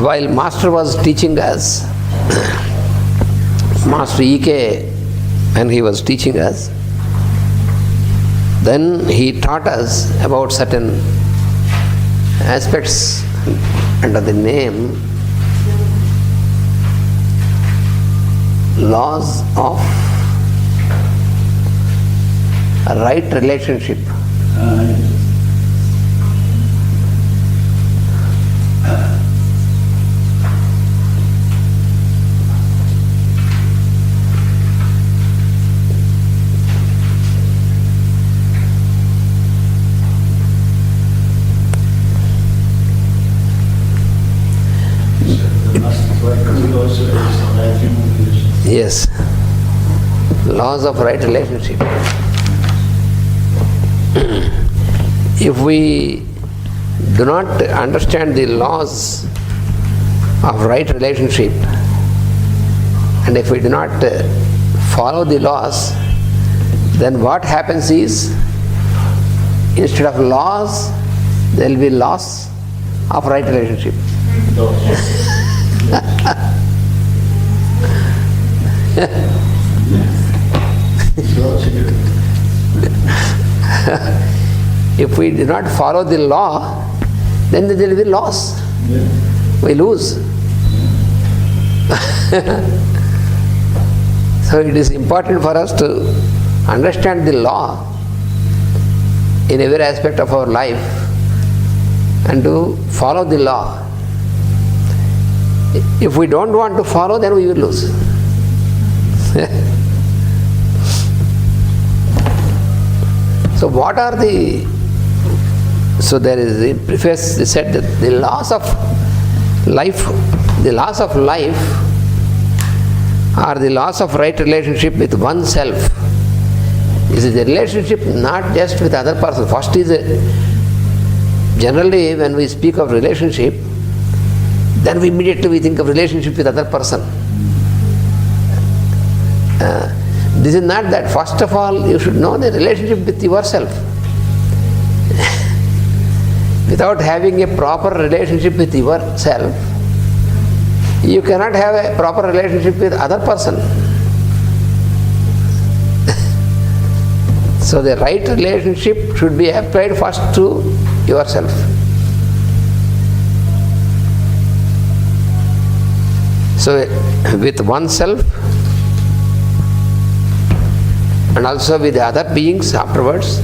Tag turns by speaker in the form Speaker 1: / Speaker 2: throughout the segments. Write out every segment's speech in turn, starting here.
Speaker 1: while Master was teaching us, Master E.K., when he was teaching us, then he taught us about certain aspects under the name laws of right relationship. Yes, laws of right relationship. If we do not understand the laws of right relationship, and if we do not follow the laws, then what happens is, instead of laws, there will be loss of right relationship. If we do not follow the law, then there will be loss. We lose. So it is important for us to understand the law in every aspect of our life and to follow the law. If we don't want to follow, then we will lose. So what are so there is in preface, they said that the laws of life are the laws of right relationship with oneself. This is the relationship not just with other person. First is, generally when we speak of relationship, then immediately we think of relationship with other person. This is not that. First of all, you should know the relationship with yourself. Without having a proper relationship with yourself, you cannot have a proper relationship with other person. So the right relationship should be applied first to yourself. So with oneself, and also with the other beings afterwards,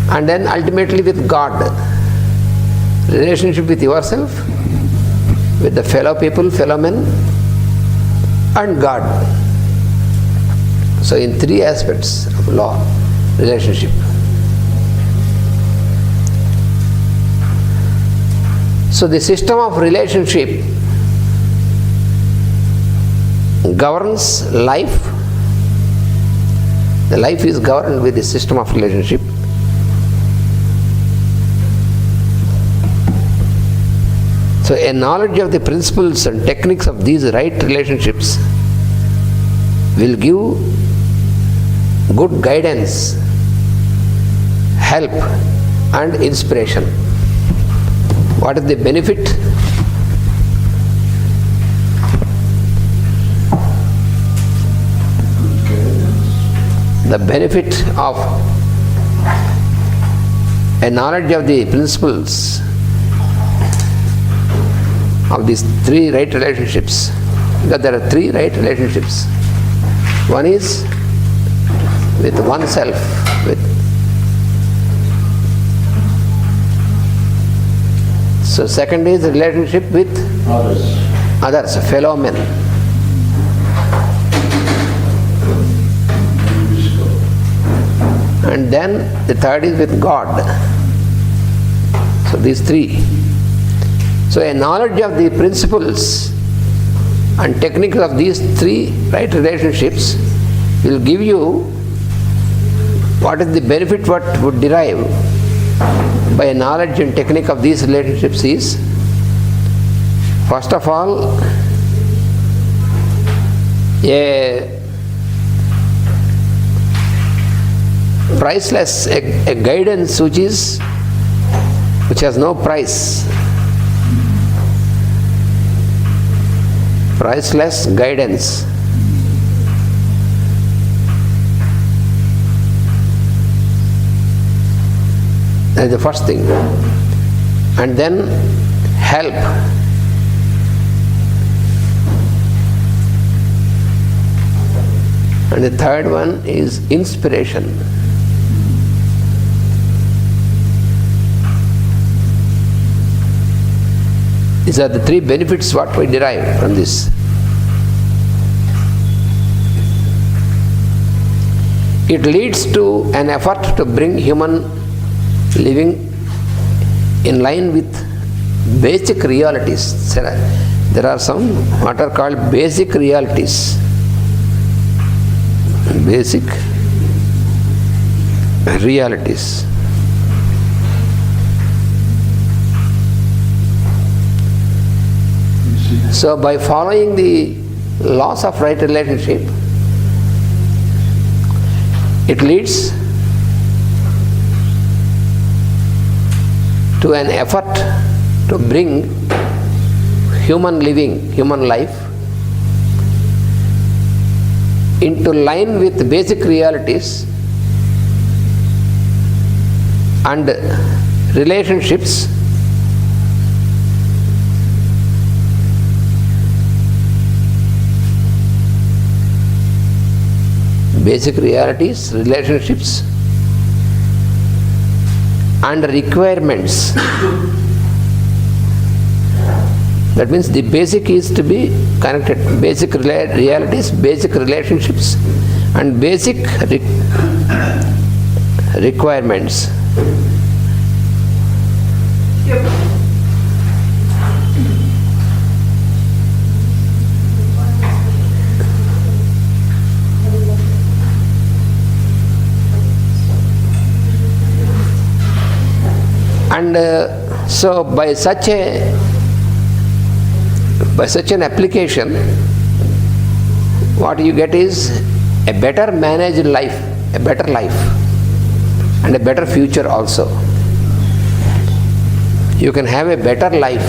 Speaker 1: and then ultimately with God. Relationship with yourself, with the fellow people, fellow men, and God. So in three aspects of law, relationship. So the system of relationship governs life. The life is governed with the system of relationship. So a knowledge of the principles and techniques of these right relationships will give good guidance, help and inspiration. What is the benefit? The benefit of a knowledge of the principles of these three right relationships, because there are three right relationships. One is with oneself, so second is relationship with others, fellow men. And then the third is with God. So these three. So a knowledge of the principles and techniques of these three right relationships will give you what is the benefit, what would derive by a knowledge and technique of these relationships is, first of all, a priceless, a guidance which has no price. priceless guidance. That is the first thing. And then help. And the third one is inspiration. These are the three benefits what we derive from this. It leads to an effort to bring human living in line with basic realities. There are some what are called basic realities. Basic realities. So by following the laws of right relationship, it leads to an effort to bring human living, human life into line with basic realities and relationships basic realities, relationships and requirements. That means the basic is to be connected. Basic realities, basic relationships and basic requirements. And so by such an application, what you get is a better managed life, a better life and a better future also. You can have a better life.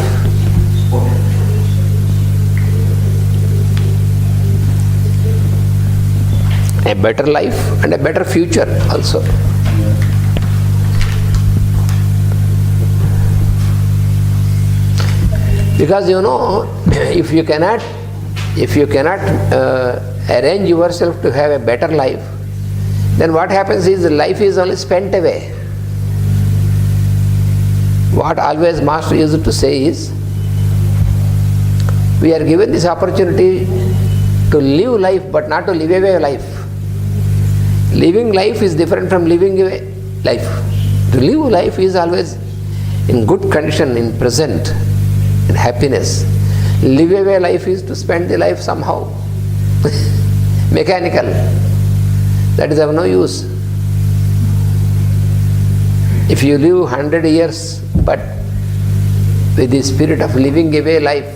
Speaker 1: A better life and a better future also. Because if you cannot arrange yourself to have a better life, then what happens is life is only spent away. What always Master used to say is, we are given this opportunity to live life but not to live away life. Living life is different from living away life. To live life is always in good condition, in present, in happiness. Live away life is to spend the life somehow. Mechanical. That is of no use. If you live 100 years but with the spirit of living away life,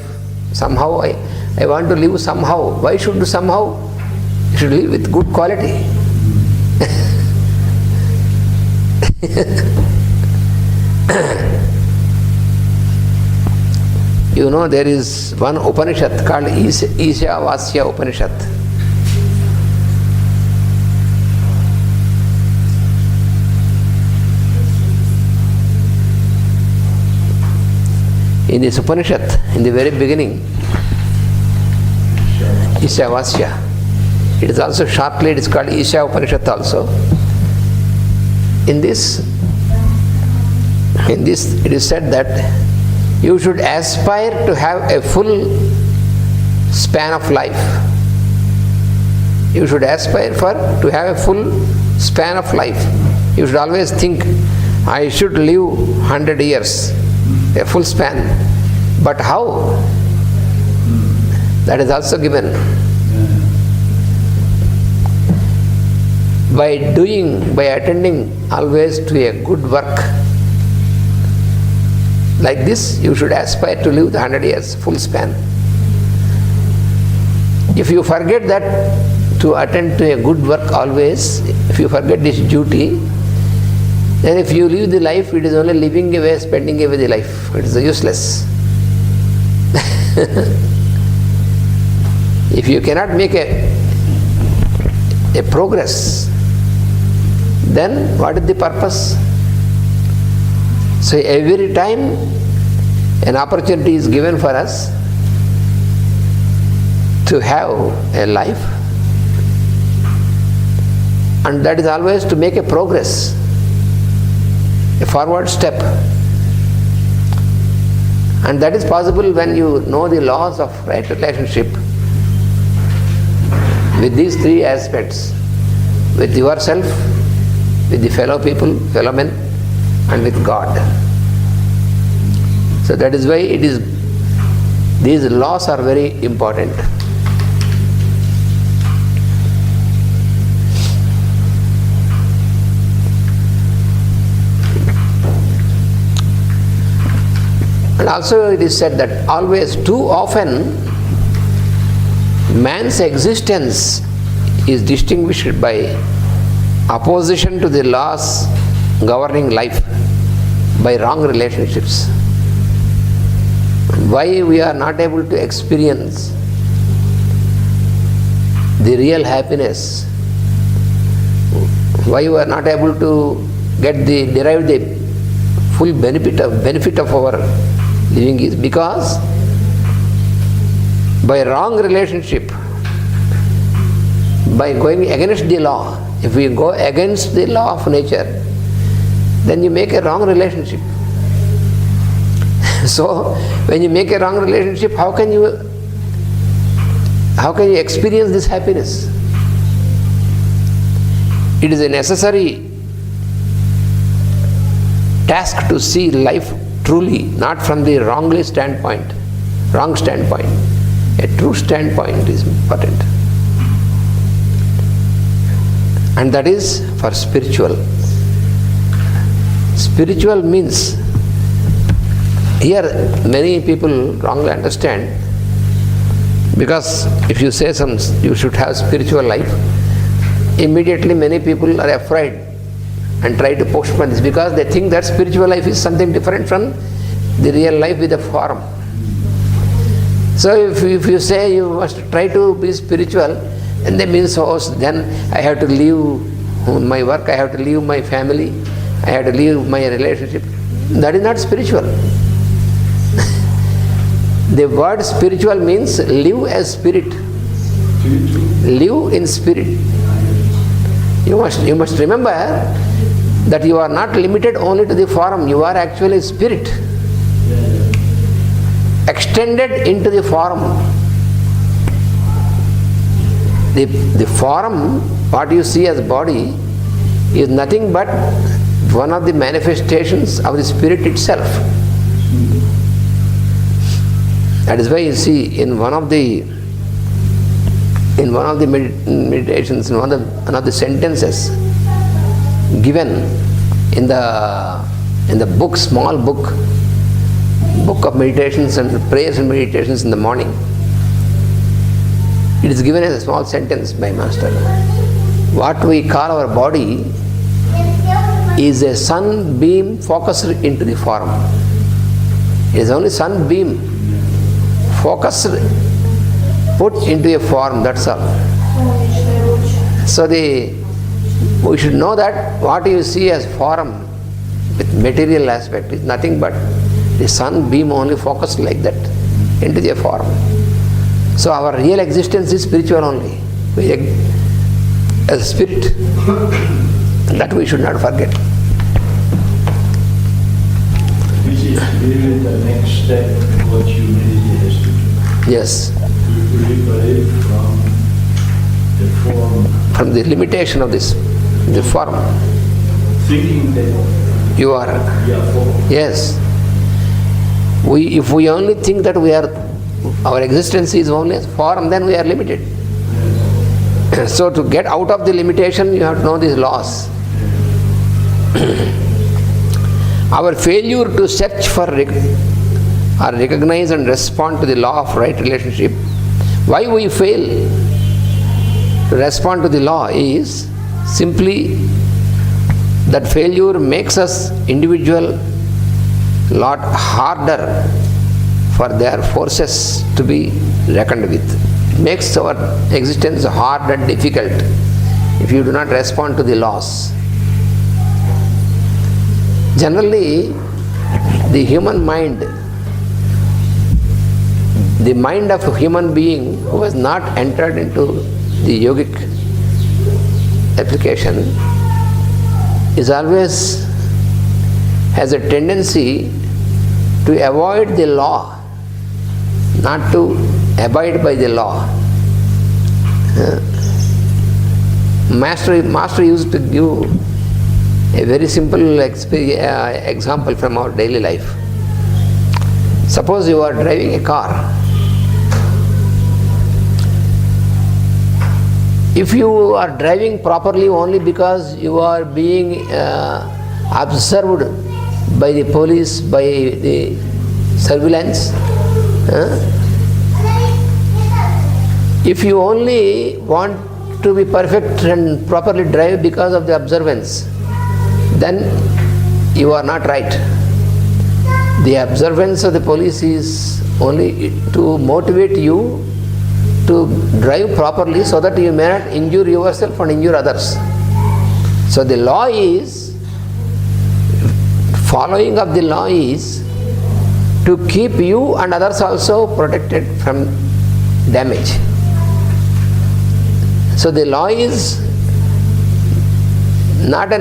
Speaker 1: somehow I want to live somehow. Why should somehow? You should live with good quality. There is one Upanishad called Ishavasya Upanishad. In this Upanishad, in the very beginning, Ishavasya. It is also shortly, it is called Isha Upanishad also. In this it is said that you should aspire to have a full span of life. You should aspire to have a full span of life. You should always think, I should live 100 years, a full span. But how? That is also given. By attending always to a good work. Like this, you should aspire to live the 100 years, full span. If you forget that, to attend to a good work always, if you forget this duty, then if you live the life, it is only living away, spending away the life. It is useless. If you cannot make a progress, then what is the purpose? So every time an opportunity is given for us to have a life, and that is always to make a progress, a forward step. And that is possible when you know the laws of right relationship with these three aspects: with yourself, with the fellow people, fellow men, and with God. So that is why these laws are very important. And also it is said that always, too often, man's existence is distinguished by opposition to the laws governing life, by wrong relationships. Why we are not able to experience the real happiness, why we are not able to derive the full benefit of our living, is because by wrong relationship, by going against the law. If we go against the law of nature, then you make a wrong relationship. So when you make a wrong relationship, how can you experience this happiness? It is a necessary task to see life truly, not from the wrong standpoint. A true standpoint is important. And that is for spiritual. Spiritual means, here many people wrongly understand, because if you say you should have spiritual life, immediately many people are afraid and try to postpone this, because they think that spiritual life is something different from the real life with a form. So if you say you must try to be spiritual, and that means, oh, then I have to leave my work, I have to leave my family, I have to leave my relationship. That is not spiritual. The word spiritual means live as spirit. Live in spirit. You must remember that you are not limited only to the form, you are actually spirit. Extended into the form. The form, what you see as body, is nothing but one of the manifestations of the spirit itself. That is why you see in one of the meditations, in one of the sentences given in the book, small book of meditations and prayers and meditations in the morning, it is given as a small sentence by Master. What we call our body is a sunbeam focused into the form. It is only sunbeam focused, put into a form, that's all. So we should know that what you see as form with material aspect is nothing but the sunbeam only focused like that into the form. So our real existence is spiritual only. We as spirit. That we should not forget.
Speaker 2: This is really the next step what humanity has to do.
Speaker 1: Yes.
Speaker 2: To liberate from the form.
Speaker 1: From the limitation of this, the form.
Speaker 2: Thinking that
Speaker 1: you are.
Speaker 2: We are form.
Speaker 1: Yes. If we only think that our existence is only as form, then we are limited. So to get out of the limitation, you have to know these laws. Our failure to search for or recognize and respond to the law of right relationship, why we fail to respond to the law is simply that failure makes us individual lot harder for their forces to be reckoned with. makes our existence hard and difficult if you do not respond to the laws. Generally, the human mind, the mind of a human being who has not entered into the yogic application is always has a tendency to avoid the law, not to abide by the law. Master used to give a very simple example from our daily life. Suppose you are driving a car. If you are driving properly only because you are being observed by the police, by the surveillance, if you only want to be perfect and properly drive because of the observance, then you are not right. The observance of the police is only to motivate you to drive properly so that you may not injure yourself and injure others. So the law is, following of the law is to keep you and others also protected from damage. So the law is not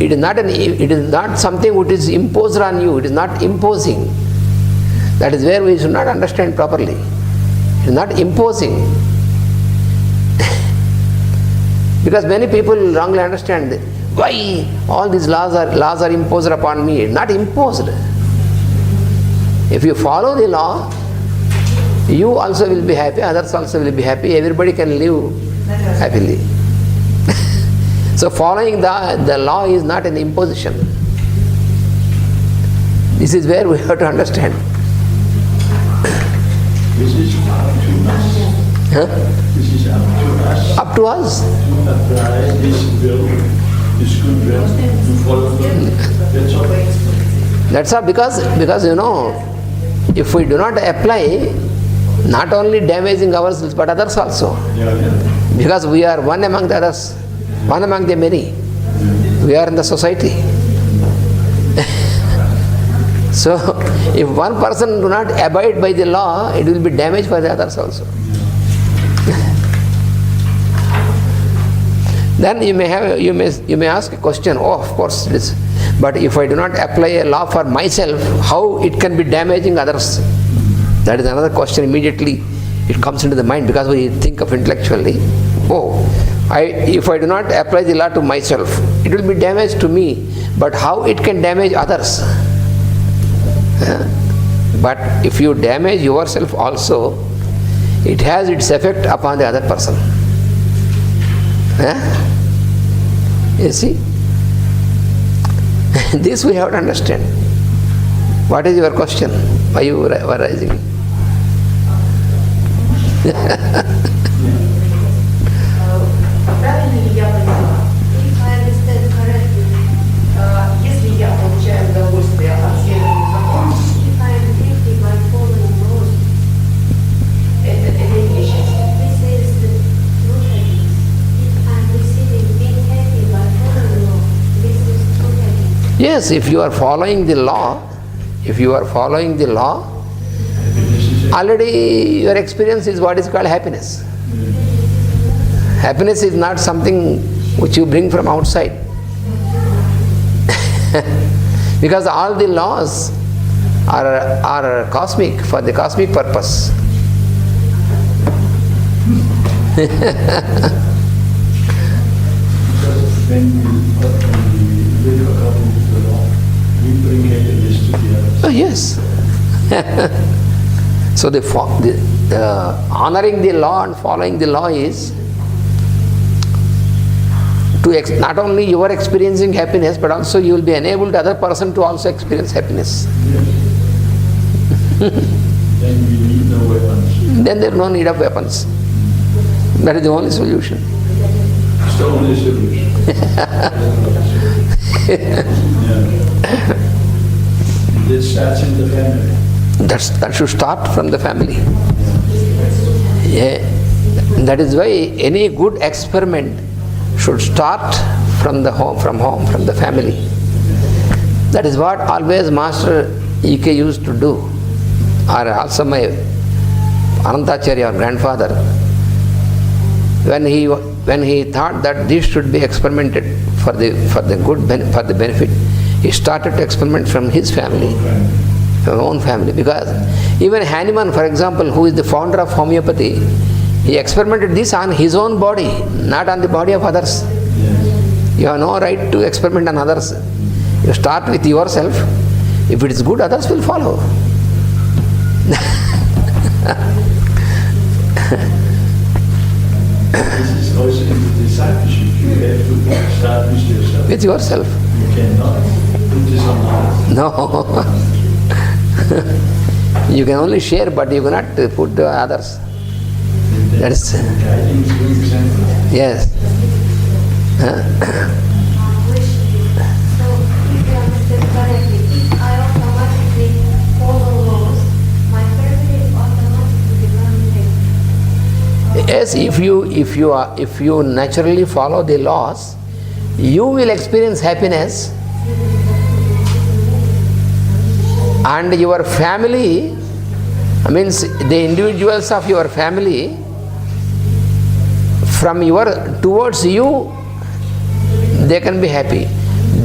Speaker 1: it is not something which is imposed on you. It is not imposing. That is where we should not understand properly. It is not imposing. Because many people wrongly understand why all these laws are imposed upon me. It is not imposed. If you follow the law, you also will be happy, others also will be happy, everybody can live happily. So following the law is not an imposition. This is where we have to understand.
Speaker 2: This is up to us.
Speaker 1: Huh?
Speaker 2: This is up to us.
Speaker 1: Up to us.
Speaker 2: To apply this will, this good will, to follow it. That's all.
Speaker 1: That's all, because you know, if we do not apply, not only damaging ourselves but others also. Because we are one among the others, one among the many. We are in the society. So, if one person do not abide by the law, it will be damage for the others also. Then you may ask a question, oh, of course it is. But if I do not apply a law for myself, how it can be damaging others? That is another question. Immediately it comes into the mind because we think of intellectually. Oh, if I do not apply the law to myself, it will be damage to me. But how it can damage others? But if you damage yourself also, it has its effect upon the other person. You see? This we have to understand. What is your question? Why you were rising?
Speaker 3: Правильно ли я поняла? If I understand correctly, если я получаю удовольствие от следования закону, if I am happy by following laws, это счастье. This is the true happiness. If I am receiving being happy by following law, this is true happiness.
Speaker 1: Yes, if you are following the law, already your experience is what is called happiness. Happiness is not something which you bring from outside. Because all the laws are cosmic, for the cosmic purpose.
Speaker 2: When we live according to the law, we bring happiness to the others.
Speaker 1: Oh, yes. So the honoring the law and following the law is to not only you are experiencing happiness, but also you will be enabled the other person to also experience happiness.
Speaker 2: Then we need no weapons.
Speaker 1: Then there is no need of weapons. That is the only solution.
Speaker 2: It's the only solution. Yeah. This starts in the family.
Speaker 1: That should start from the family. Yeah. That is why any good experiment should start from the home, from the family. That is what always Master E.K. used to do. Or also my Anantacharya, our grandfather, when he thought that this should be experimented for the benefit, he started to experiment from his family, from his own family. Because even Hahnemann, for example, who is the founder of homeopathy, he experimented this on his own body, not on the body of others. You have no right to experiment on others. You start with yourself. If it is good, others will follow.
Speaker 2: This is also in the discipleship. You have to start with yourself.
Speaker 1: With yourself.
Speaker 2: You cannot put this on others.
Speaker 1: No. You can only share, but you cannot put the others. That is.
Speaker 2: Guiding through example.
Speaker 1: Yes.
Speaker 3: Question. So, if you understand correctly, if I automatically follow laws, my family automatically becomes happy.
Speaker 1: Yes, if you naturally follow the laws, you will experience happiness, and your family, means the individuals of your family, towards you, they can be happy.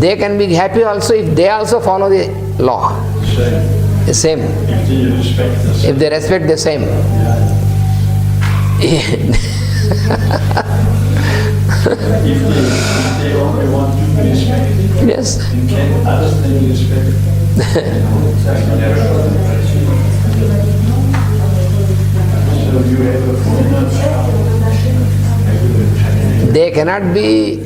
Speaker 1: They can be happy also if they also follow the law.
Speaker 2: Same.
Speaker 1: The same.
Speaker 2: If they respect the same.
Speaker 1: If they respect the same.
Speaker 2: If they only want to be respected,
Speaker 1: Yes.
Speaker 2: then can others then be respected? So you have a full
Speaker 1: They cannot be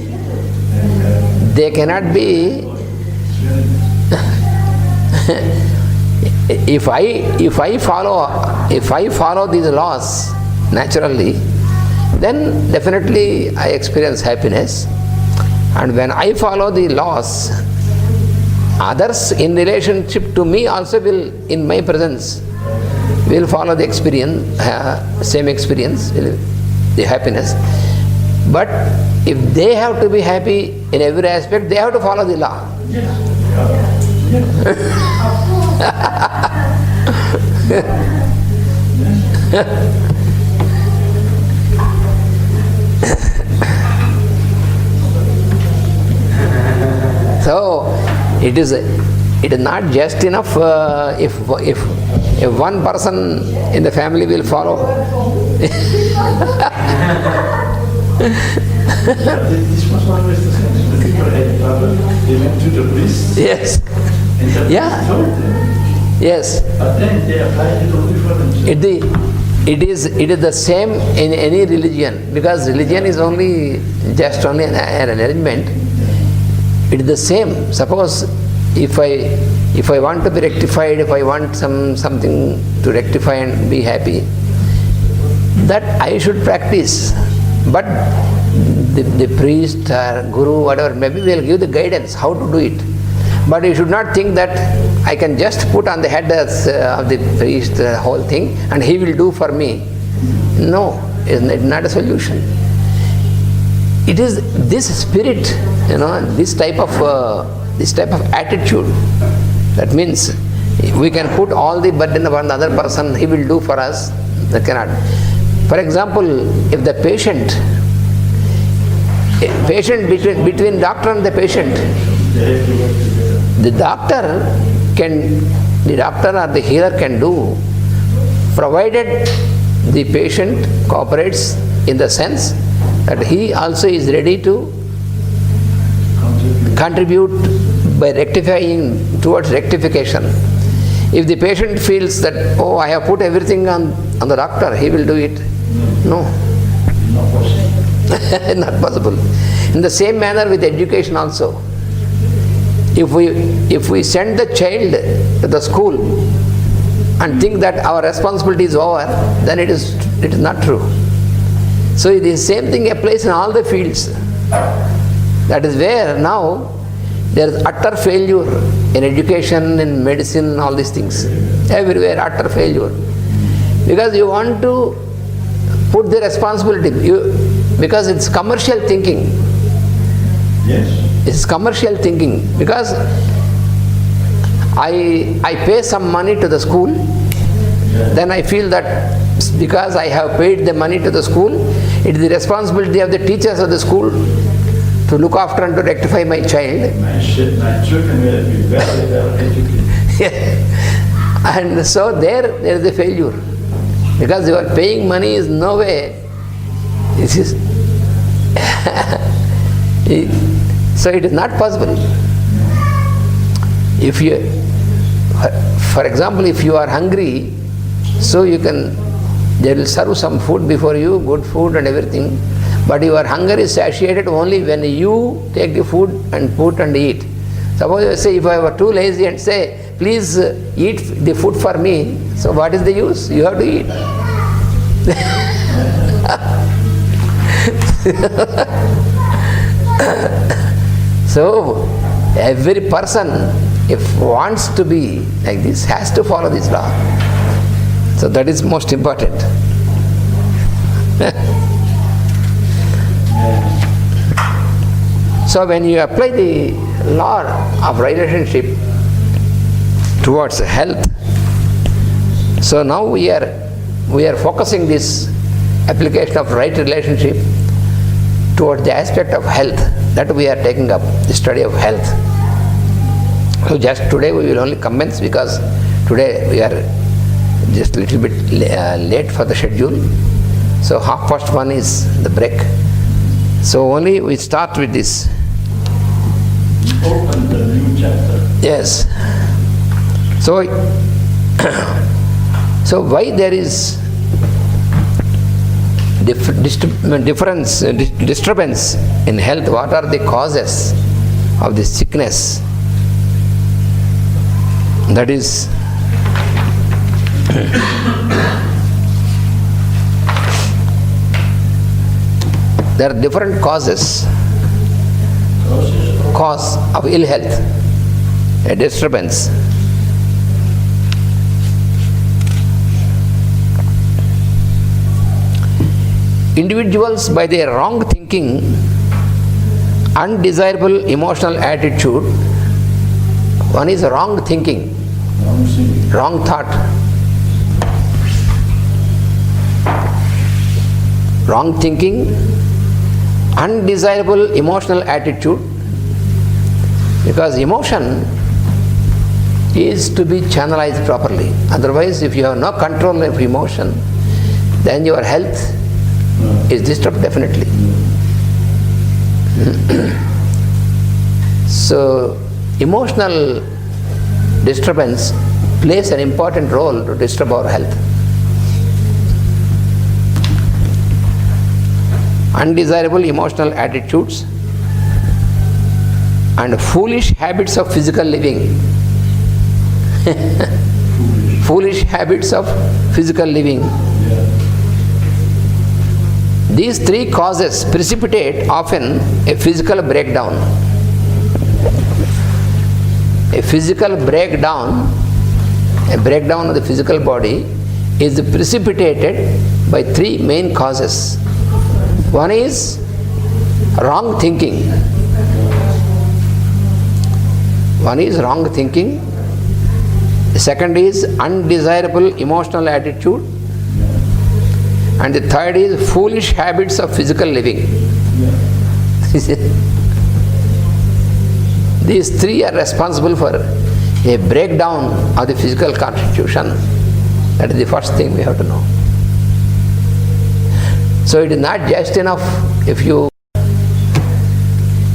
Speaker 1: if I follow these laws naturally, then definitely I experience happiness. And when I follow the laws, others in relationship to me also will, in my presence, will follow the experience, same experience, the happiness. But if they have to be happy in every aspect, they have to follow the law. So it is not just enough if one person in the family will follow.
Speaker 2: This was always the same. When people had a problem, they went to the priest.
Speaker 1: Yes.
Speaker 2: And the
Speaker 1: Yeah.
Speaker 2: priest told them.
Speaker 1: Yes.
Speaker 2: But then they applied it only for themselves.
Speaker 1: It is the same in any religion, because religion is only an arrangement. It is the same. Suppose if I want to be rectified, if I want something to rectify and be happy, that I should practice. But the priest or guru, whatever, maybe will give the guidance how to do it. But you should not think that I can just put on the head of the priest the whole thing and he will do for me. No, it's not a solution. It is this spirit, this type of attitude. That means we can put all the burden upon the other person, he will do for us. That cannot. For example, if the patient between doctor and the patient, the doctor or the healer can do, provided the patient cooperates in the sense that he also is ready to contribute by rectifying towards rectification. If the patient feels that, oh, I have put everything on the doctor, he will do it. No. Not possible. In the same manner with education also. If we send the child to the school and think that our responsibility is over, then it is not true. So the same thing applies in all the fields. That is where now There is utter failure in education, in medicine, all these things. Everywhere, utter failure. Because you want to put the responsibility, because it's commercial thinking.
Speaker 2: Yes.
Speaker 1: It's commercial thinking. Because I pay some money to the school, then I feel that because I have paid the money to the school, it is the responsibility of the teachers of the school to look after and to rectify my child.
Speaker 2: My children will be very well educated.
Speaker 1: And so there is a failure. Because you are paying money is no way. This is so it is not possible. If you, for example, if you are hungry, so you can, they will serve some food before you, good food and everything. But your hunger is satiated only when you take the food and put and eat. Suppose you say, if I were too lazy and say, please eat the food for me, so what is the use? You have to eat. So, every person, if wants to be like this, has to follow this law. So that is most important. So when you apply the law of relationship towards health, so now we are focusing this application of right relationship towards the aspect of health, that we are taking up, the study of health. So just today we will only commence, because today we are just a little bit late for the schedule. So 1:30 is the break. So only we start with this.
Speaker 2: Open the new chapter.
Speaker 1: Yes. So, so why there is disturbance in health? What are the causes of this sickness? That is, there are different causes. Cause of ill health, a disturbance. Individuals, by their wrong thinking, undesirable emotional attitude, one is wrong thinking, wrong thought, wrong thinking, undesirable emotional attitude. Because emotion is to be channelized properly. Otherwise, if you have no control of emotion, then your health is disturbed definitely. So, emotional disturbance plays an important role to disturb our health. Undesirable emotional attitudes and foolish habits of physical living. Foolish habits of physical living. These three causes precipitate often a physical breakdown. A physical breakdown, a breakdown of the physical body, is precipitated by three main causes. One is wrong thinking. One is wrong thinking. The second is undesirable emotional attitude. And the third is foolish habits of physical living. These three are responsible for a breakdown of the physical constitution. That is the first thing we have to know. So it is not just enough if you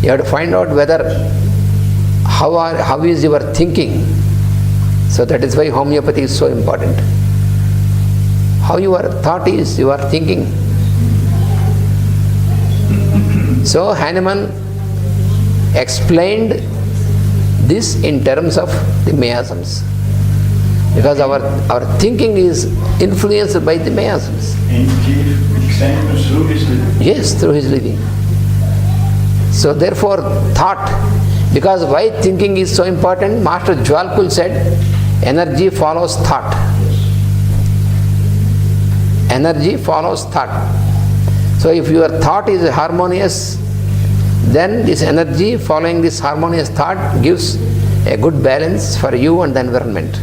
Speaker 1: have to find out whether how is your thinking. So that is why homeopathy is so important. How your thought is, you are thinking. So Hahnemann explained this in terms of the miasms. Because our thinking is influenced by the miasms.
Speaker 2: And give examples through his living.
Speaker 1: Yes, through his living. So therefore, thought Because why thinking is so important? Master Jwalkul said, energy follows thought. Energy follows thought. So if your thought is harmonious, then this energy following this harmonious thought gives a good balance for you and the environment.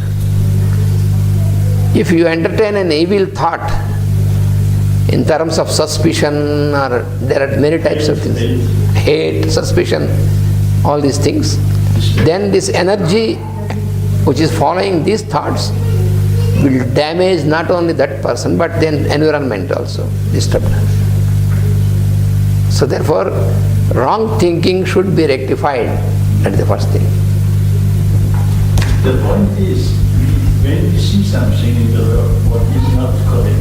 Speaker 1: If you entertain an evil thought in terms of suspicion, or there are many types of things, hate, suspicion, all these things, then this energy which is following these thoughts will damage not only that person but the environment also, disturbed. So therefore, wrong thinking should be rectified. That is the first thing.
Speaker 2: The point is, when we see something in the world what is not correct,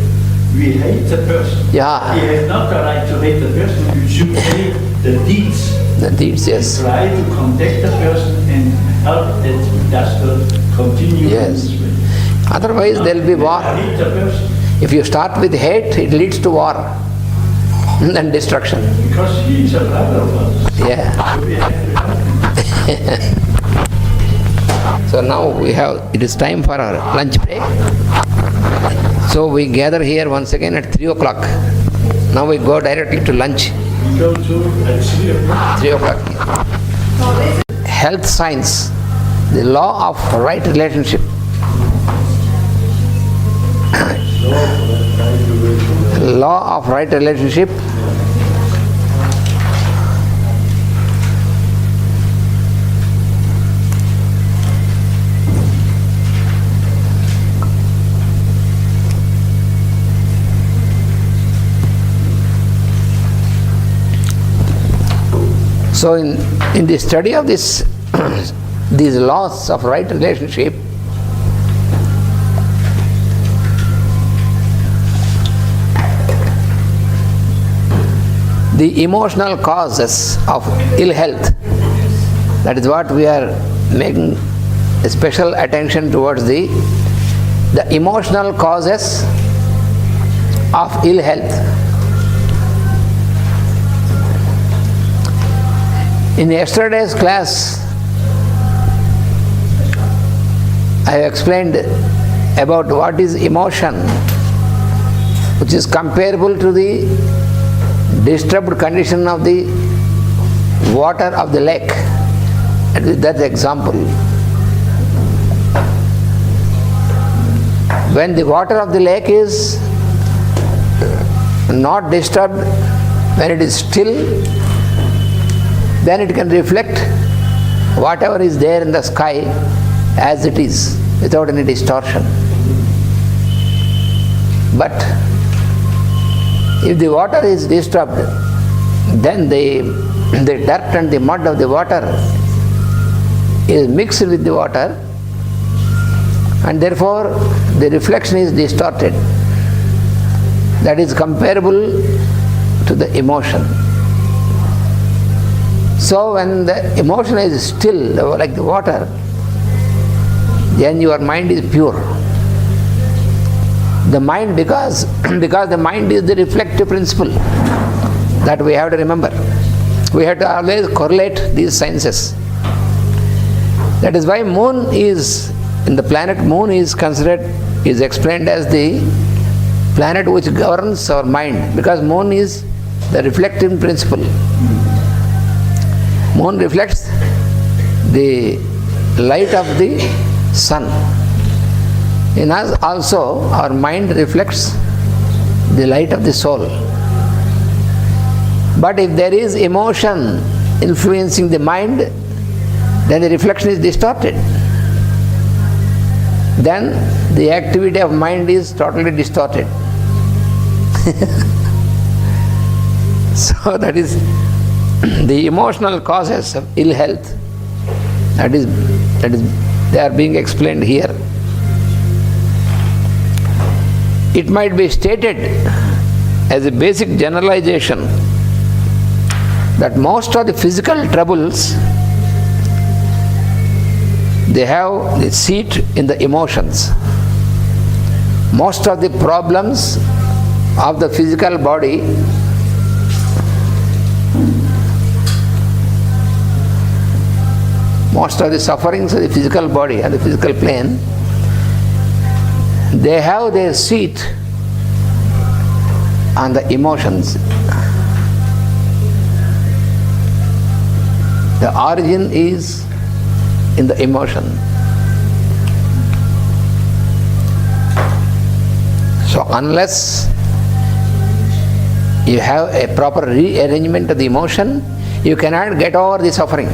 Speaker 2: we hate the person.
Speaker 1: Yeah.
Speaker 2: We have not the right to hate the person. You should hate the deeds.
Speaker 1: The deeds, yes.
Speaker 2: Try to contact the person and help that he does not continue
Speaker 1: Yes.
Speaker 2: in this way.
Speaker 1: Otherwise there will be war.
Speaker 2: Hate the person.
Speaker 1: If you start with hate, it leads to war and destruction.
Speaker 2: Because he is a brother of us.
Speaker 1: Yeah.
Speaker 2: So we have to help him.
Speaker 1: So now it is time for our lunch break. So we gather here once again at 3 o'clock. Now we go directly to lunch.
Speaker 2: We go to 3 o'clock.
Speaker 1: 3 o'clock. Health science, the law of right relationship. Law of right relationship. So in the study of this these laws of right relationship, the emotional causes of ill health, that is what we are making a special attention towards, the emotional causes of ill health. In yesterday's class, I have explained about what is emotion, which is comparable to the disturbed condition of the water of the lake. And with that example, when the water of the lake is not disturbed, when it is still, then it can reflect whatever is there in the sky as it is, without any distortion. But if the water is disturbed, then the dirt and the mud of the water is mixed with the water, and therefore the reflection is distorted. That is comparable to the emotion. So when the emotion is still, like the water, then your mind is pure. The mind, because the mind is the reflective principle, that we have to remember. We have to always correlate these sciences. That is why moon is, in the planet moon is considered, is explained as the planet which governs our mind, because moon is the reflective principle. Moon reflects the light of the sun. In us also, our mind reflects the light of the soul. But if there is emotion influencing the mind, then the reflection is distorted. Then the activity of mind is totally distorted. So that is the emotional causes of ill health. That is they are being explained here. It might be stated as a basic generalization that most of the physical troubles, they have the seat in the emotions. Most of the problems of the physical body most of the sufferings of the physical body and the physical plane, they have their seat on the emotions. The origin is in the emotion. So unless you have a proper rearrangement of the emotion, you cannot get over the suffering.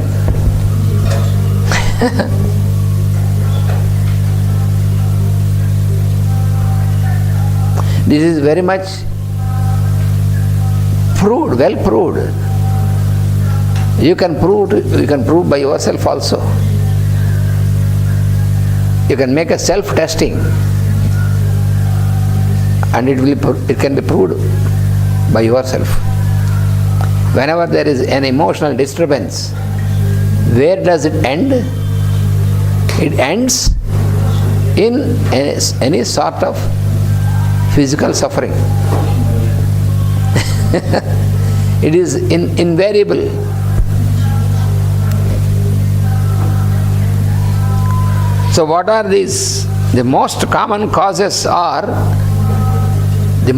Speaker 1: This is very much proved, well proved. You can prove by yourself also. You can make a self-testing, and it can be proved by yourself. Whenever there is an emotional disturbance, where does it end? It ends in any sort of physical suffering. It is invariable. So what are these? The most common causes are it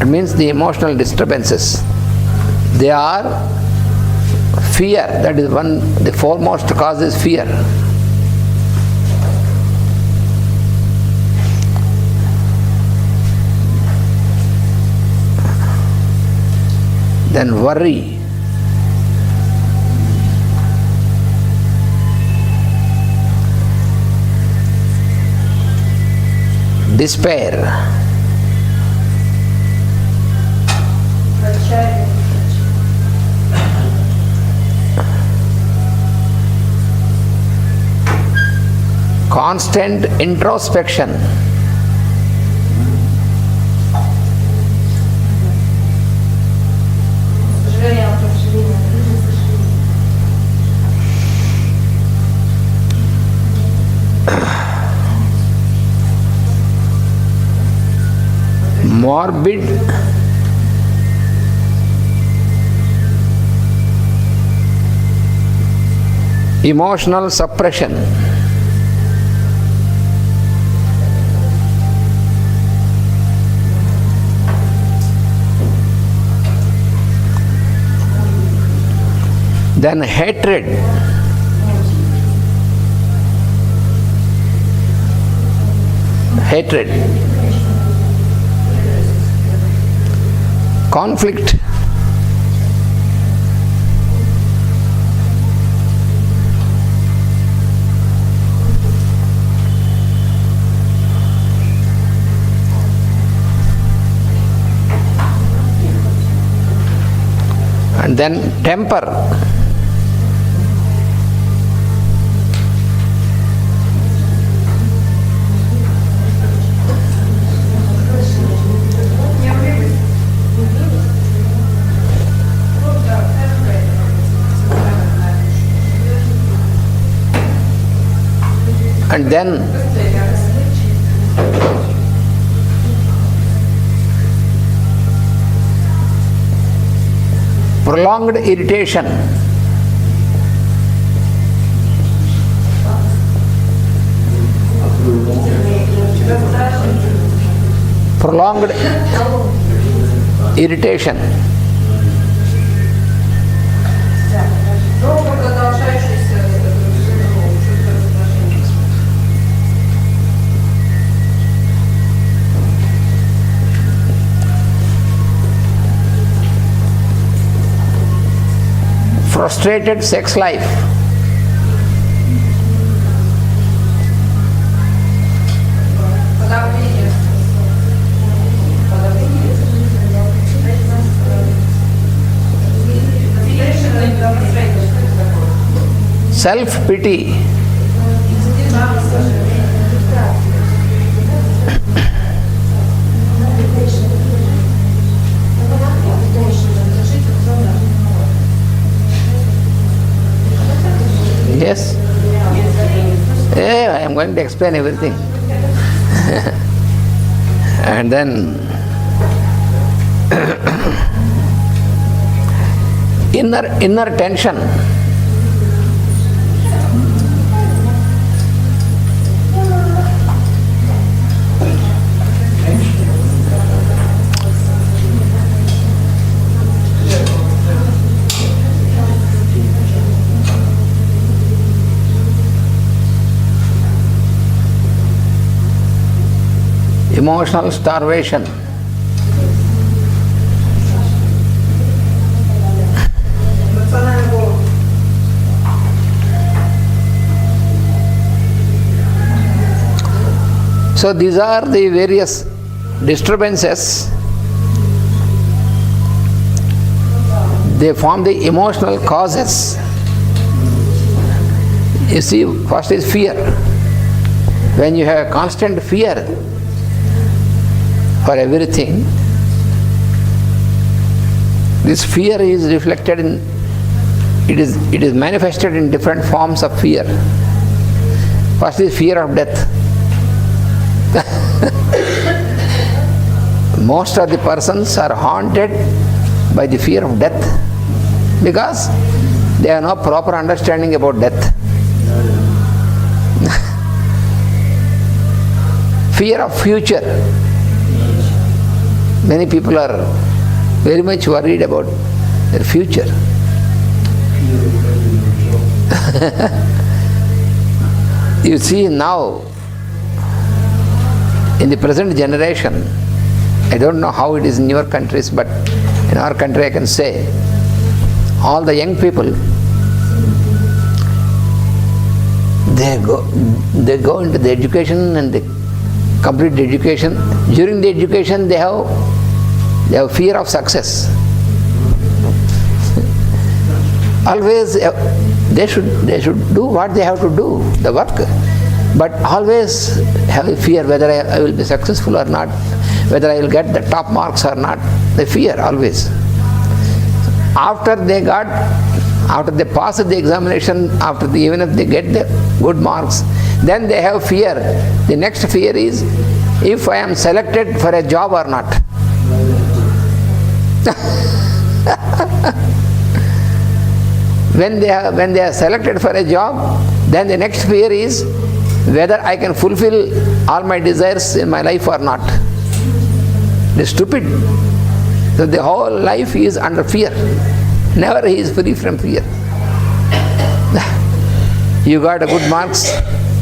Speaker 1: means the emotional disturbances. They are fear. That is the foremost cause is fear. Then worry. Despair. Constant introspection. Morbid emotional suppression. Then hatred. Conflict. And then temper. And then prolonged irritation. Prolonged irritation. Frustrated sex life. Self-pity. Yes? Yeah, I am going to explain everything. And then inner tension. Emotional starvation. So these are the various disturbances. They form the emotional causes. You see, first is fear. When you have constant fear for everything, this fear is reflected in, it is manifested in different forms of fear. First is fear of death. Most of the persons are haunted by the fear of death because they have no proper understanding about death. Fear of future. Many people are very much worried about their future. You see now, in the present generation, I don't know how it is in your countries, but in our country I can say, all the young people, they go into the education and they complete the education. During the education they have fear of success. Always they should do what they have to do, the work, but always have a fear whether I will be successful or not, whether I will get the top marks or not. They fear always. After they pass the examination, even if they get the good marks, then they have fear. The next fear is if I am selected for a job or not. When they are selected for a job, then the next fear is whether I can fulfill all my desires in my life or not. They're stupid. So the whole life is under fear. Never he is free from fear. You got a good marks,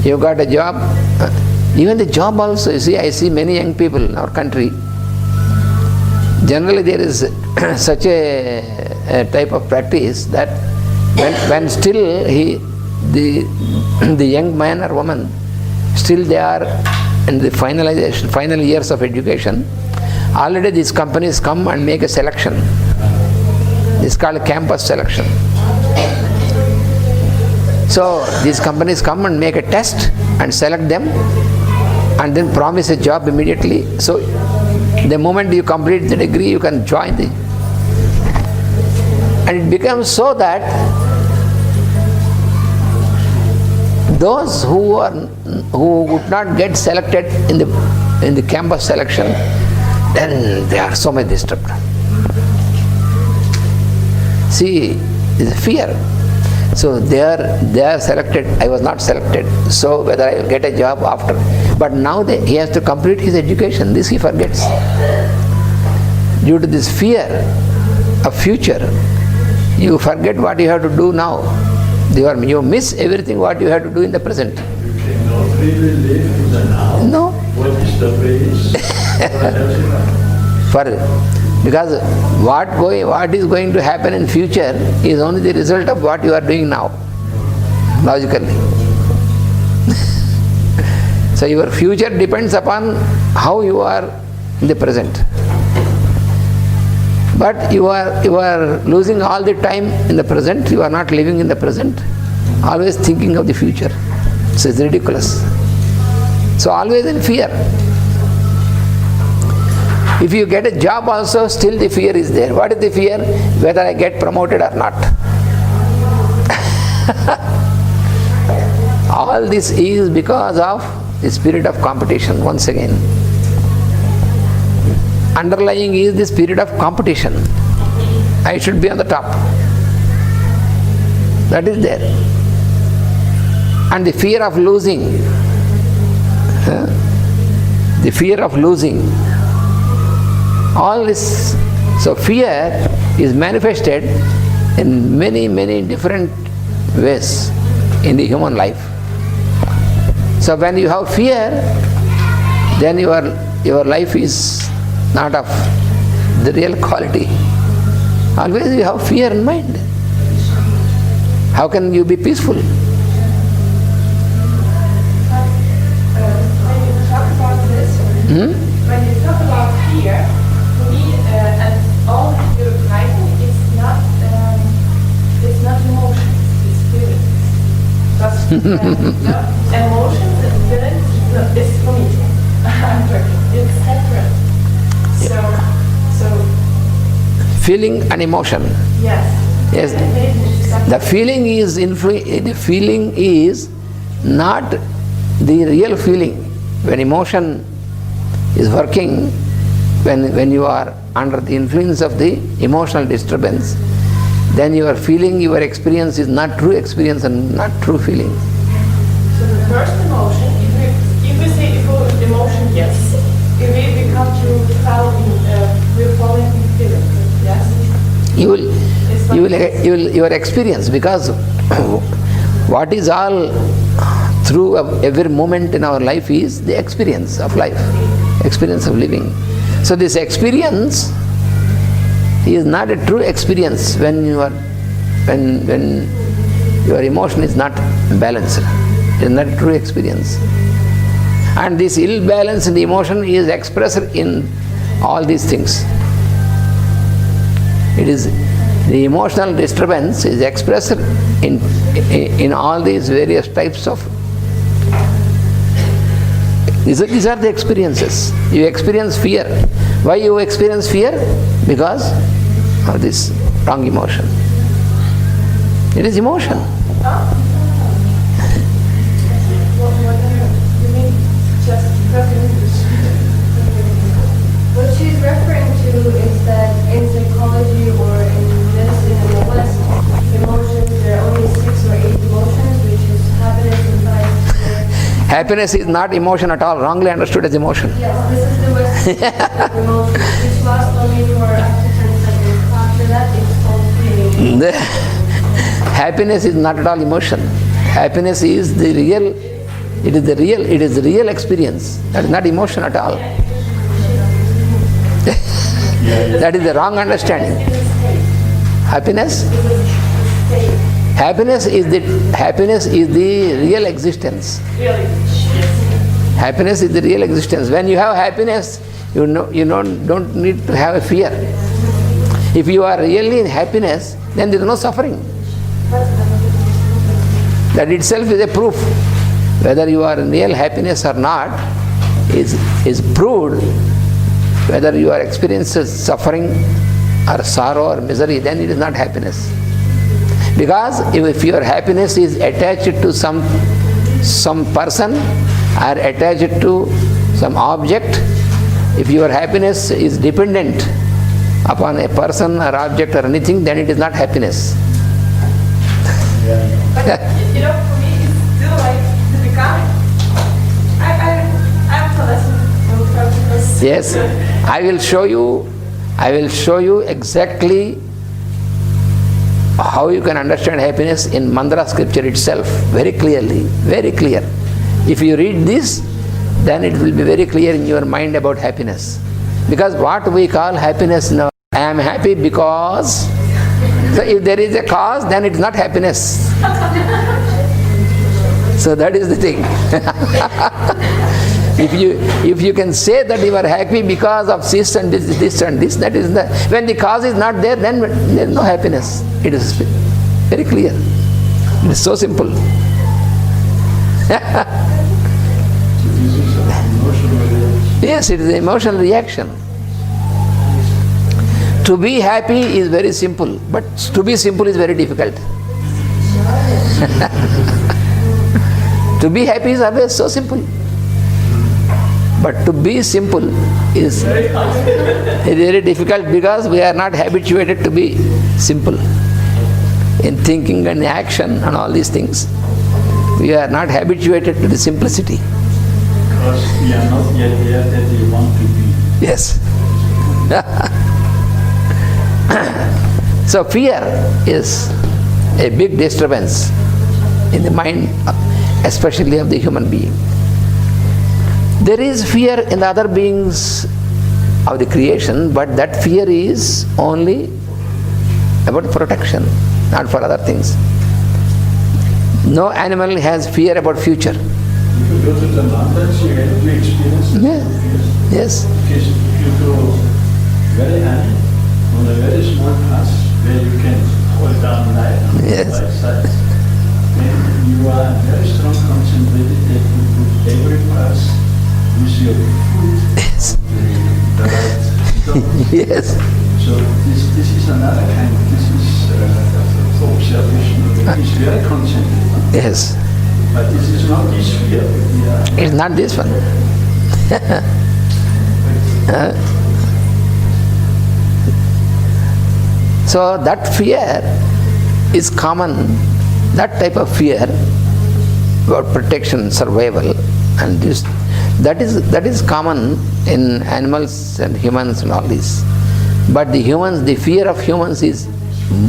Speaker 1: you got a job. Even the job also, you see, I see many young people in our country. Generally there is such a type of practice that when still the young man or woman, still they are in the final years of education, already these companies come and make a selection. It's called campus selection. So these companies come and make a test and select them and then promise a job immediately. So the moment you complete the degree, you can join the... And it becomes so that those who would not get selected in the campus selection, then they are so much disturbed. See, it's fear. So they are selected, I was not selected, so whether I will get a job after. But now he has to complete his education, this he forgets. Due to this fear of future, you forget what you have to do now. You miss everything what you have to do in the present.
Speaker 2: You cannot really live in the now.
Speaker 1: No.
Speaker 2: What is the base?
Speaker 1: Because what is going to happen in future is only the result of what you are doing now, logically. So your future depends upon how you are in the present. But you are losing all the time in the present, you are not living in the present, always thinking of the future. So it's ridiculous. So always in fear. If you get a job also, still the fear is there. What is the fear? Whether I get promoted or not. All this is because of the spirit of competition, once again. Underlying is the spirit of competition. I should be on the top. That is there. And the fear of losing. The fear of losing. All this. So fear is manifested in many, many different ways in the human life. So when you have fear, then your life is not of the real quality. Always you have fear in mind. How can you be peaceful?
Speaker 4: When you talk about this, when you talk about fear, for me, and all you're writing, it's not emotions, it's feelings. But emotions and feelings, no, it's for me. It's separate. So
Speaker 1: Feeling and emotion.
Speaker 4: yes.
Speaker 1: Yes. The feeling is not the real feeling. When emotion is working, when you are under the influence of the emotional disturbance, then your feeling, your experience is not true experience and not true feeling.
Speaker 4: So the first emotion, if we say emotion, yes. If we come to we're following feeling, yes.
Speaker 1: Your experience, because what is all through every moment in our life is the experience of life, experience of living. So this experience is not a true experience when your emotion is not balanced. It is not a true experience. And this ill balance in the emotion is expressed in all these things. It is the emotional disturbance is expressed in all these various types of. These are the experiences. You experience fear. Why you experience fear? Because of this wrong emotion. It is emotion.
Speaker 3: What she's referring to is that in psychology or in medicine in the West, emotions, there are only 6 or 8 emotions, which is happiness and life.
Speaker 1: Happiness is not emotion at all, wrongly understood as emotion.
Speaker 3: Yes, this is the Western emotion, which lasts only for up to 10 seconds. After that, it's called feeling.
Speaker 1: Happiness is not at all emotion. Happiness is the real, it is the real experience. That is not emotion at all. That is the wrong understanding. Happiness? Happiness is the real existence. Happiness is the real existence. When you have happiness, you don't need to have a fear. If you are really in happiness, then there is no suffering. That itself is a proof. Whether you are in real happiness or not is proved. Whether you are experiencing suffering or sorrow or misery, then it is not happiness. Because if your happiness is attached to some person or attached to some object, if your happiness is dependent upon a person or object or anything, then it is not happiness.
Speaker 4: But for me, it's still like the becoming. I have to listen.
Speaker 1: Yes, I will show you exactly how you can understand happiness in mantra scripture itself, very clearly, very clear. If you read this, then it will be very clear in your mind about happiness. Because what we call happiness now, I am happy because, so if there is a cause, then it's not happiness. So that is the thing. If you can say that you are happy because of this and this and this, that is the, when the cause is not there, then there is no happiness. It is very clear. It is so simple. Yes, it is an emotional reaction. To be happy is very simple, but to be simple is very difficult. To be happy is always so simple. But to be simple is very difficult because we are not habituated to be simple. in thinking and action and all these things. We are not habituated to the simplicity.
Speaker 2: Because we are not yet there that we want to be.
Speaker 1: Yes. So fear is a big disturbance in the mind, especially of the human being. There is fear in the other beings of the creation, but that fear is only about protection, not for other things. No animal has fear about future.
Speaker 2: If you go to the mountains, you have to experience
Speaker 1: Yeah.
Speaker 2: fears.
Speaker 1: Yes.
Speaker 2: Because if you go very high, on a very small pass, where you can hold down light on
Speaker 1: Yes.
Speaker 2: both sides, then you are very strong concentrated that you put every pass with your foot
Speaker 1: Yes.
Speaker 2: on the right top.
Speaker 1: Yes.
Speaker 2: So this is another kind, this is observation, it is very concentrated.
Speaker 1: Yes.
Speaker 2: But this is not this fear. Yeah.
Speaker 1: It's not this one. Huh? So that fear is common, that type of fear about protection, survival, and this, that is common in animals and humans and all this. But the humans, the fear of humans is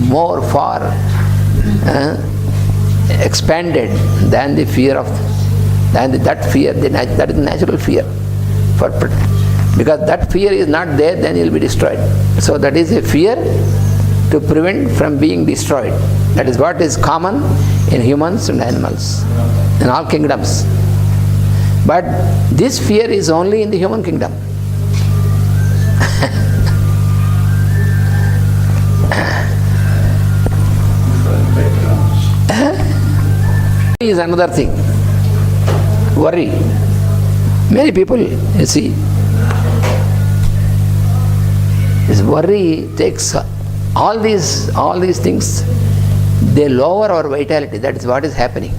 Speaker 1: more far expanded than the fear of, that fear, that is natural fear. Because that fear is not there, then you will be destroyed. So that is a fear to prevent from being destroyed. That is what is common in humans and animals, in all kingdoms. But this fear is only in the human kingdom. Is another thing. Worry. Many people, you see, this worry takes all these things, they lower our vitality. That is what is happening.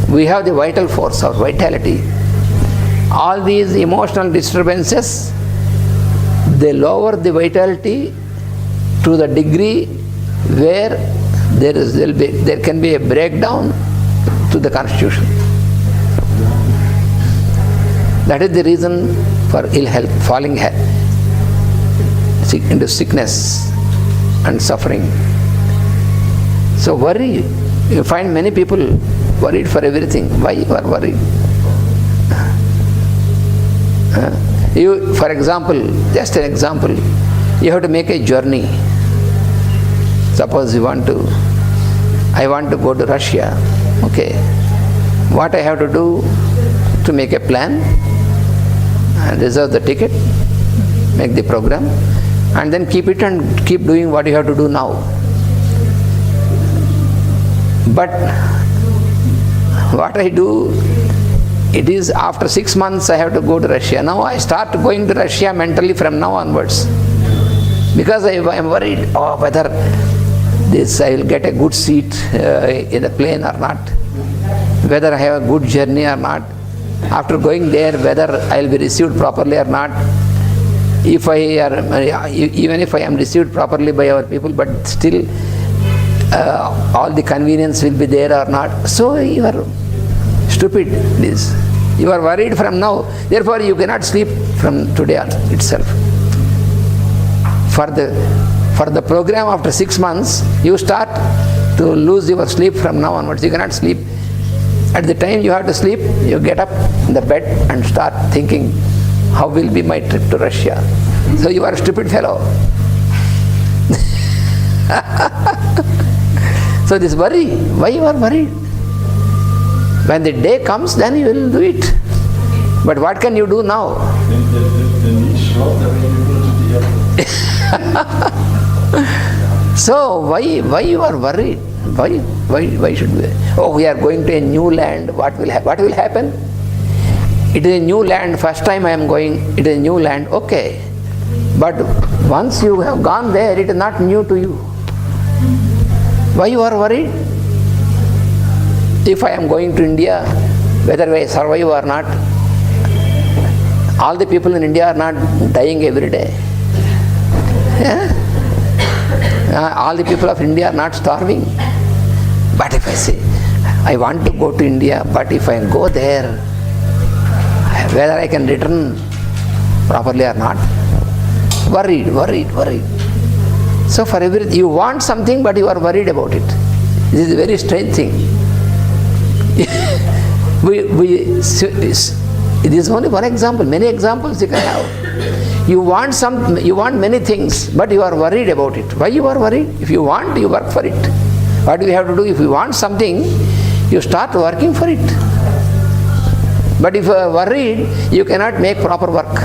Speaker 1: We have the vital force, our vitality. All these emotional disturbances, they lower the vitality to the degree where there can be a breakdown to the constitution. That is the reason for ill health, falling into sickness and suffering. So worry, you find many people worried for everything. Why you are worried? You, for example, just an example, you have to make a journey. Suppose I want to go to Russia. Okay, what I have to do to make a plan and reserve the ticket, make the program, and then keep it and keep doing what you have to do now. But what I do, it is after 6 months I have to go to Russia. Now I start going to Russia mentally from now onwards, because I am worried whether I will get a good seat in the plane or not, whether I have a good journey or not, after going there whether I will be received properly or not, even if I am received properly by our people, but still all the convenience will be there or not. So you are stupid. You are worried from now, therefore you cannot sleep from today on itself. For the program after 6 months, you start to lose your sleep from now onwards. You cannot sleep. At the time you have to sleep, you get up in the bed and start thinking, how will be my trip to Russia? So you are a stupid fellow. So this worry, why you are worried? When the day comes, then you will do it. But what can you do now?
Speaker 2: Then you slaughter when you go to the airport.
Speaker 1: So why you are worried? Why should we? Oh, we are going to a new land. What will happen? It is a new land. First time I am going. It is a new land. Okay, but once you have gone there, it is not new to you. Why you are worried? If I am going to India, whether I survive or not, all the people in India are not dying every day. Yeah? All the people of India are not starving. But if I say, I want to go to India, but if I go there, whether I can return properly or not, worried. So for everything, you want something, but you are worried about it. This is a very strange thing. It is only one example. Many examples you can have. You want many things, but you are worried about it. Why you are worried? If you want, you work for it. What do we have to do? If you want something, you start working for it. But if you are worried, you cannot make proper work.
Speaker 2: We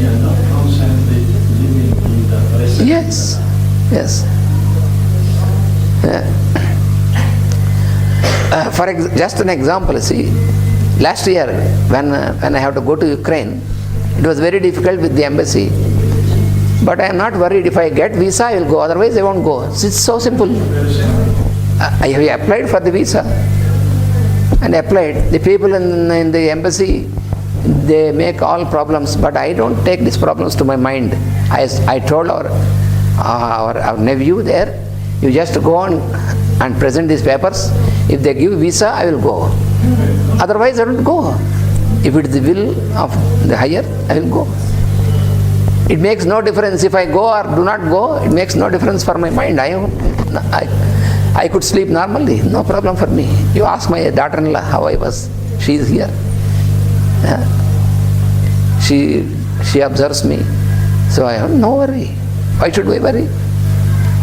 Speaker 2: are not constantly living in the present.
Speaker 1: Yes. Just an example, see, last year when I have to go to Ukraine, it was very difficult with the embassy. But I am not worried. If I get visa, I will go. Otherwise, I won't go. It's so simple. I have applied for the visa and applied. The people in the embassy, they make all problems, but I don't take these problems to my mind. I told our nephew there, you just go on and present these papers. If they give visa, I will go. Otherwise, I don't go. If it is the will of the higher, I will go. It makes no difference if I go or do not go. It makes no difference for my mind. I could sleep normally, no problem for me. You ask my daughter-in-law how I was. She is here. She observes me. So I have no worry. Why should we worry?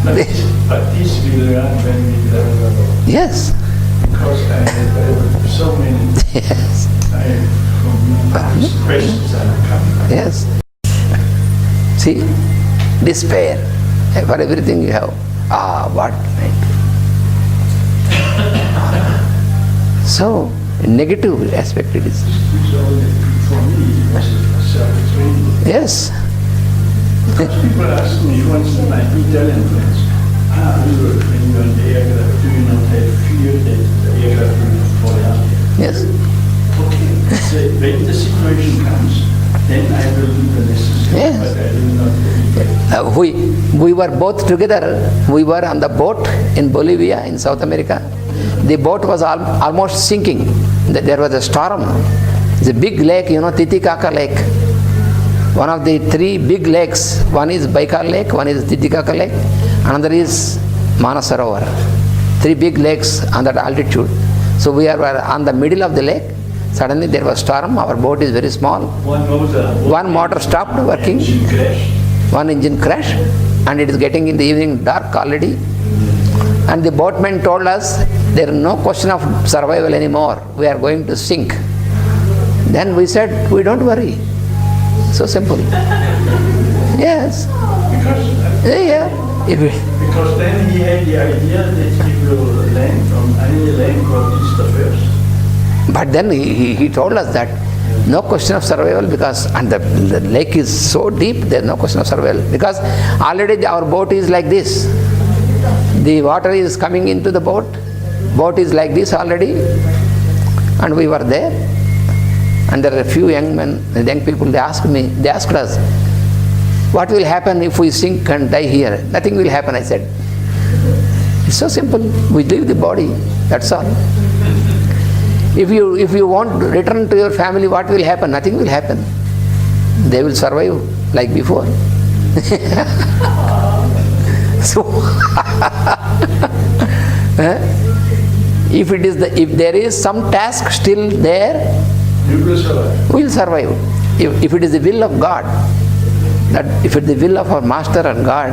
Speaker 2: But this will learn when we learn.
Speaker 1: Yes.
Speaker 2: Because I have so many
Speaker 1: Yes.
Speaker 2: from these questions are coming.
Speaker 1: Yes. See, despair for everything you have. What? So, negative aspect it is.
Speaker 2: So for me, it was a self-training.
Speaker 1: Yes.
Speaker 2: Because people ask me, for instance, my Italian friends, when you're on the aircraft, do you not have fear that the aircraft will fall down?
Speaker 1: Yes.
Speaker 2: Okay. So when the situation comes, then I will do the necessary,
Speaker 1: Yes.
Speaker 2: but I will not do it.
Speaker 1: We were both together. We were on the boat in Bolivia, in South America. The boat was almost sinking. There was a storm. It's a big lake, Titicaca Lake. One of the three big lakes. One is Baikal Lake, one is Titicaca Lake, another is Manasarovar. Three big lakes on that altitude. So we are on the middle of the lake. Suddenly there was storm. Our boat is very small. One motor stopped working. One engine crashed, and it is getting in the evening dark already. And the boatman told us there is no question of survival anymore. We are going to sink. Then we said, we don't worry. So simple. Yes.
Speaker 2: Because then he had the idea that he will land from any land called East the first.
Speaker 1: But then he told us that no question of survival, because the lake is so deep, there is no question of survival. Because already our boat is like this. The water is coming into the boat. Boat is like this already. And we were there. And there are a few young people, they asked us, what will happen if we sink and die here? Nothing will happen, I said. It's so simple. We leave the body, that's all. If you want to return to your family, what will happen? Nothing will happen. They will survive like before. So, if there is some task still there,
Speaker 2: You will survive.
Speaker 1: we will survive. If it is the will of God, that if it is the will of our Master and God,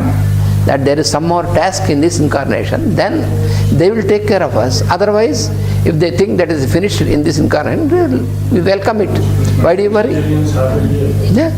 Speaker 1: that there is some more task in this incarnation, then they will take care of us. Otherwise, if they think that is finished in this incarnation, we welcome it. Why do you worry?
Speaker 2: Aliens are here.
Speaker 1: Yeah.